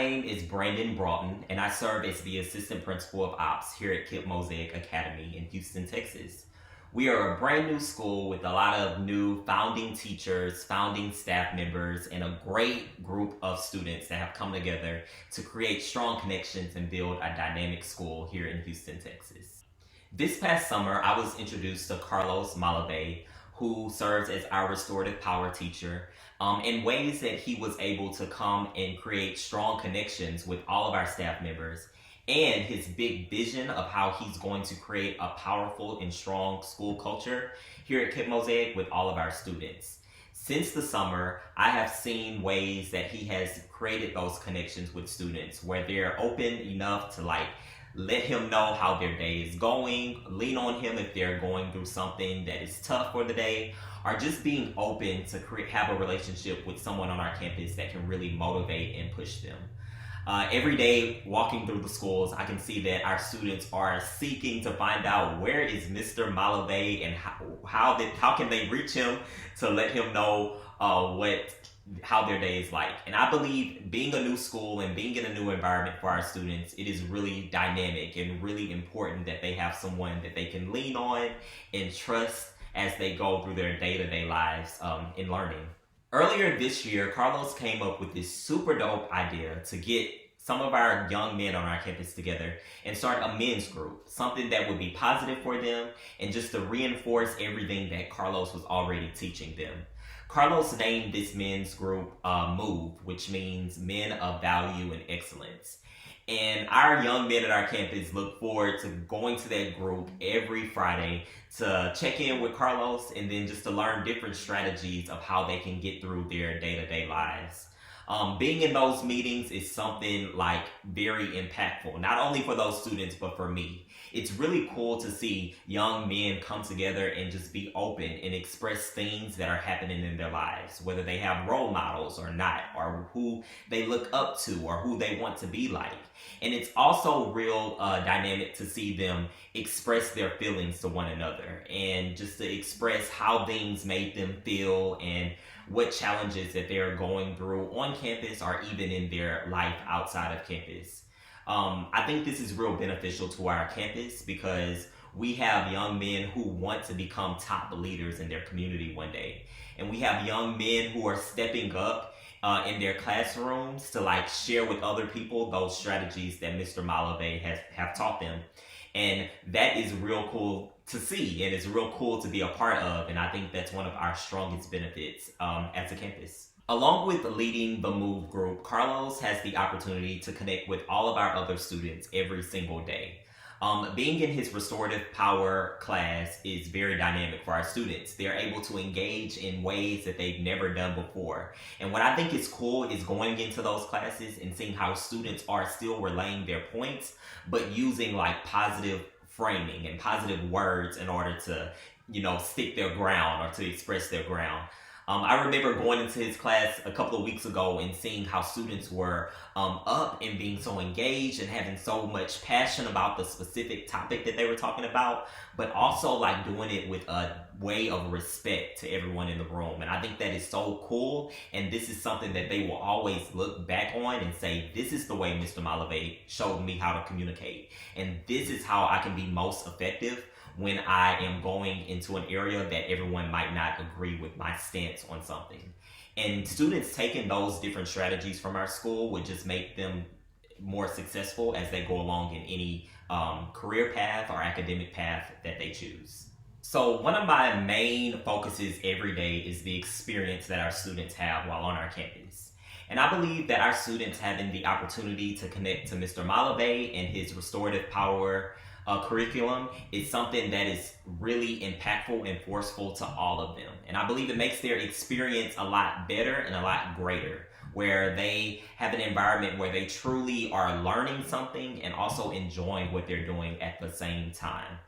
name is Broughton, and I serve as the Assistant Principal of Ops here at KIPP Mosaic Academy in Houston, Texas. We are a brand new school with a lot of new founding teachers, founding staff members, and a great group of students that have come together to create strong connections and build a dynamic school here in Houston, Texas. This past summer, I was introduced to Carlos Malavey, who serves as our restorative power teacher, in ways that he was able to come and create strong connections with all of our staff members, and his big vision of how he's going to create a powerful and strong school culture here at KIPP Mosaic with all of our students. Since the summer, I have seen ways that he has created those connections with students where they're open enough to let him know how their day is going, lean on him if they're going through something that is tough for the day, or just being open to have a relationship with someone on our campus that can really motivate and push them. Every day walking through the schools, I can see that our students are seeking to find out where is Mr. Malavey and how can they reach him to let him know how their day is like. And I believe being a new school and being in a new environment for our students, it is really dynamic and really important that they have someone that they can lean on and trust as they go through their day-to-day lives in learning. Earlier this year, Carlos came up with this super dope idea to get some of our young men on our campus together and start a men's group, something that would be positive for them and just to reinforce everything that Carlos was already teaching them. Carlos named this men's group MOVE, which means Men of Value and Excellence. And our young men at our campus look forward to going to that group every Friday to check in with Carlos and then just to learn different strategies of how they can get through their day-to-day lives. Being in those meetings is something very impactful, not only for those students, but for me. It's really cool to see young men come together and just be open and express things that are happening in their lives, whether they have role models or not, or who they look up to or who they want to be like. And it's also real dynamic to see them express their feelings to one another and just to express how things made them feel and what challenges that they're going through on campus or even in their life outside of campus. I think this is real beneficial to our campus because we have young men who want to become top leaders in their community one day. And we have young men who are stepping up in their classrooms to share with other people those strategies that Mr. Malavey have taught them. And that is real cool to see, and it's real cool to be a part of, and I think that's one of our strongest benefits as a campus. Along with leading the MOVE group, Carlos has the opportunity to connect with all of our other students every single day. Being in his restorative power class is very dynamic for our students. They're able to engage in ways that they've never done before. And what I think is cool is going into those classes and seeing how students are still relaying their points, but using positive framing and positive words in order to, stick their ground or to express their ground. I remember going into his class a couple of weeks ago and seeing how students were up and being so engaged and having so much passion about the specific topic that they were talking about, but also doing it with a way of respect to everyone in the room. And I think that is so cool. And this is something that they will always look back on and say, this is the way Mr. Malavey showed me how to communicate. And this is how I can be most effective when I am going into an area that everyone might not agree with my stance on something. And students taking those different strategies from our school would just make them more successful as they go along in any career path or academic path that they choose. So one of my main focuses every day is the experience that our students have while on our campus. And I believe that our students having the opportunity to connect to Mr. Malavey and his restorative power curriculum is something that is really impactful and forceful to all of them. And I believe it makes their experience a lot better and a lot greater, where they have an environment where they truly are learning something and also enjoying what they're doing at the same time.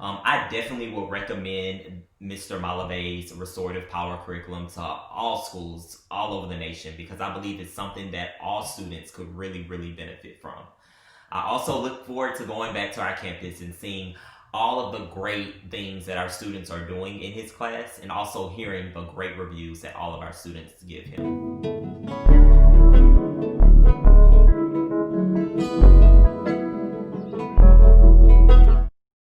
I definitely would recommend Mr. Malavey's restorative power curriculum to all schools all over the nation because I believe it's something that all students could really, really benefit from. I also look forward to going back to our campus and seeing all of the great things that our students are doing in his class and also hearing the great reviews that all of our students give him.